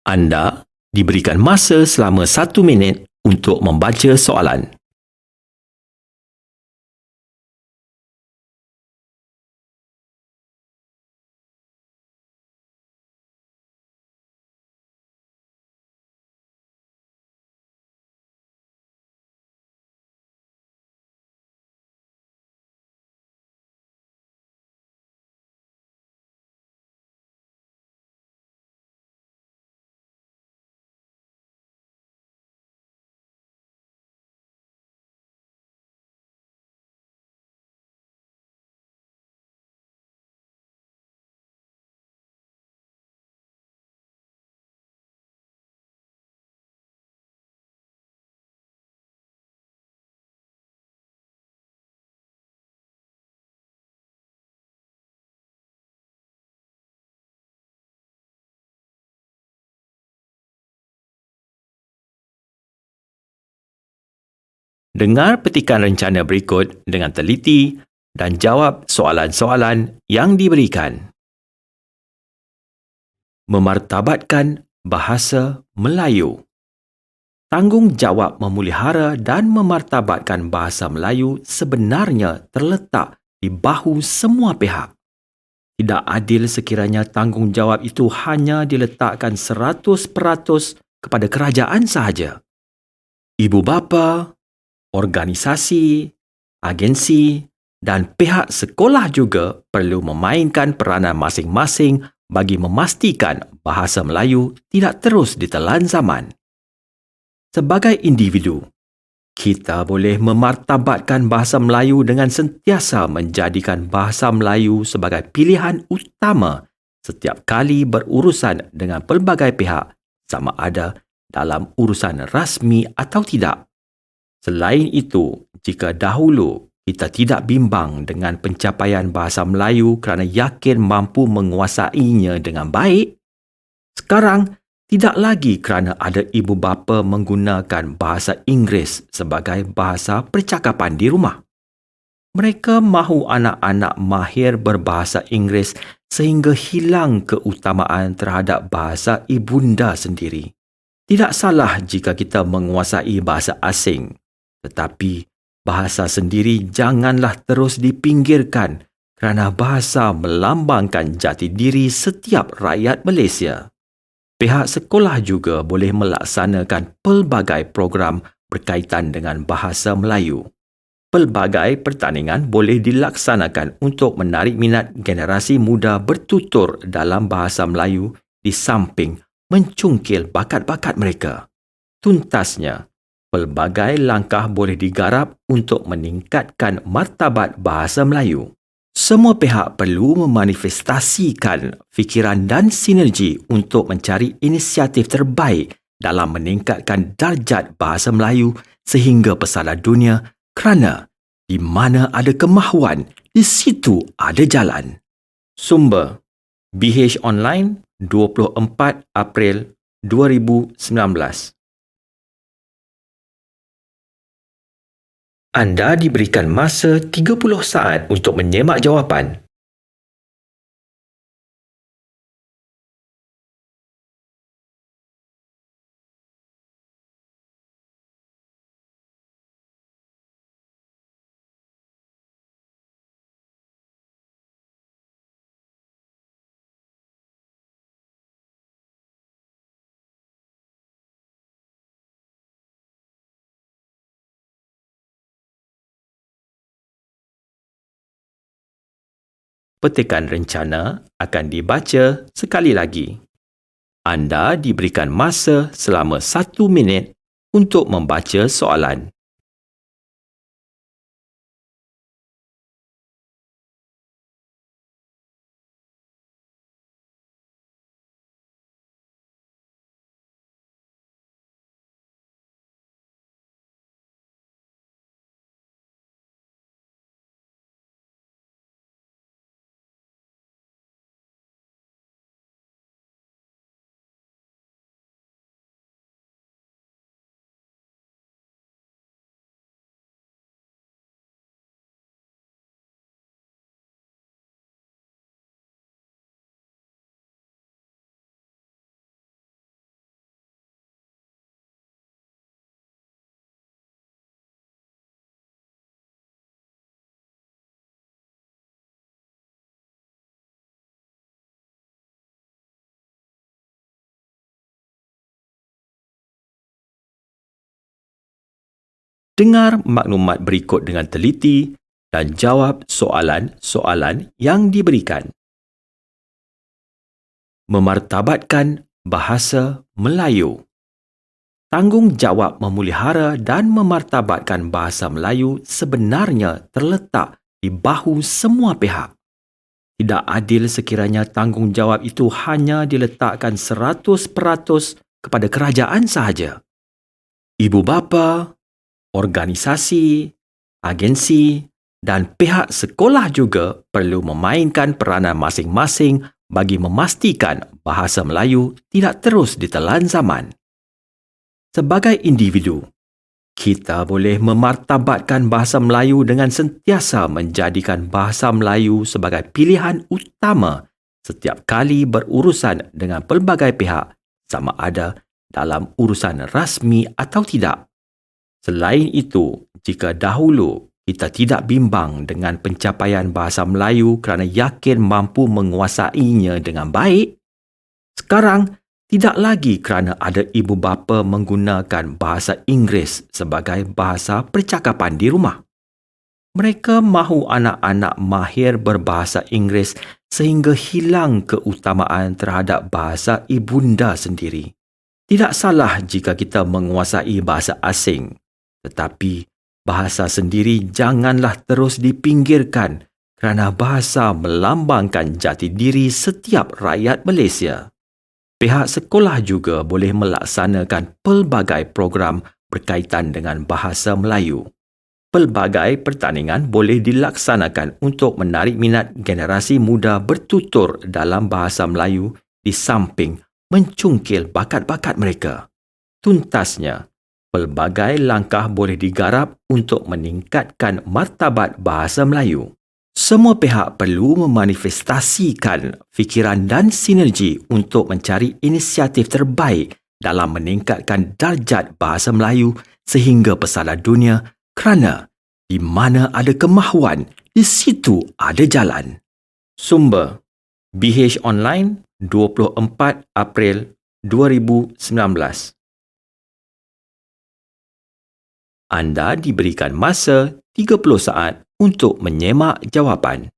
Anda diberikan masa selama 1 minit untuk membaca soalan. Dengar petikan rencana berikut dengan teliti dan jawab soalan-soalan yang diberikan. Memartabatkan bahasa Melayu. Tanggungjawab memelihara dan memartabatkan bahasa Melayu sebenarnya terletak di bahu semua pihak. Tidak adil sekiranya tanggungjawab itu hanya diletakkan 100% kepada kerajaan sahaja. Ibu bapa, organisasi, agensi dan pihak sekolah juga perlu memainkan peranan masing-masing bagi memastikan bahasa Melayu tidak terus ditelan zaman. Sebagai individu, kita boleh memartabatkan bahasa Melayu dengan sentiasa menjadikan bahasa Melayu sebagai pilihan utama setiap kali berurusan dengan pelbagai pihak, sama ada dalam urusan rasmi atau tidak. Selain itu, jika dahulu kita tidak bimbang dengan pencapaian bahasa Melayu kerana yakin mampu menguasainya dengan baik, sekarang tidak lagi kerana ada ibu bapa menggunakan bahasa Inggeris sebagai bahasa percakapan di rumah. Mereka mahu anak-anak mahir berbahasa Inggeris sehingga hilang keutamaan terhadap bahasa ibunda sendiri. Tidak salah jika kita menguasai bahasa asing, tetapi bahasa sendiri janganlah terus dipinggirkan kerana bahasa melambangkan jati diri setiap rakyat Malaysia. Pihak sekolah juga boleh melaksanakan pelbagai program berkaitan dengan bahasa Melayu. Pelbagai pertandingan boleh dilaksanakan untuk menarik minat generasi muda bertutur dalam bahasa Melayu di samping mencungkil bakat-bakat mereka. Tuntasnya, pelbagai langkah boleh digarap untuk meningkatkan martabat bahasa Melayu. Semua pihak perlu memanifestasikan fikiran dan sinergi untuk mencari inisiatif terbaik dalam meningkatkan darjat bahasa Melayu sehingga pesara dunia kerana di mana ada kemahuan, di situ ada jalan. Sumber BH Online 24 April 2019. Anda diberikan masa 30 saat untuk menyemak jawapan. Petikan rencana akan dibaca sekali lagi. Anda diberikan masa selama 1 minit untuk membaca soalan. Dengar maklumat berikut dengan teliti dan jawab soalan-soalan yang diberikan. Memartabatkan bahasa Melayu. Tanggungjawab memelihara dan memartabatkan bahasa Melayu sebenarnya terletak di bahu semua pihak. Tidak adil sekiranya tanggungjawab itu hanya diletakkan 100% kepada kerajaan sahaja. Ibu bapa, organisasi, agensi dan pihak sekolah juga perlu memainkan peranan masing-masing bagi memastikan bahasa Melayu tidak terus ditelan zaman. Sebagai individu, kita boleh memartabatkan bahasa Melayu dengan sentiasa menjadikan bahasa Melayu sebagai pilihan utama setiap kali berurusan dengan pelbagai pihak, sama ada dalam urusan rasmi atau tidak. Selain itu, jika dahulu kita tidak bimbang dengan pencapaian bahasa Melayu kerana yakin mampu menguasainya dengan baik, sekarang tidak lagi kerana ada ibu bapa menggunakan bahasa Inggeris sebagai bahasa percakapan di rumah. Mereka mahu anak-anak mahir berbahasa Inggeris sehingga hilang keutamaan terhadap bahasa ibunda sendiri. Tidak salah jika kita menguasai bahasa asing, tetapi bahasa sendiri janganlah terus dipinggirkan kerana bahasa melambangkan jati diri setiap rakyat Malaysia. Pihak sekolah juga boleh melaksanakan pelbagai program berkaitan dengan bahasa Melayu. Pelbagai pertandingan boleh dilaksanakan untuk menarik minat generasi muda bertutur dalam bahasa Melayu di samping mencungkil bakat-bakat mereka. Tuntasnya, pelbagai langkah boleh digarap untuk meningkatkan martabat bahasa Melayu. Semua pihak perlu memanifestasikan fikiran dan sinergi untuk mencari inisiatif terbaik dalam meningkatkan darjat bahasa Melayu sehingga pesara dunia kerana di mana ada kemahuan, di situ ada jalan. Sumber BH Online 24 April 2019. Anda diberikan masa 30 saat untuk menyemak jawapan.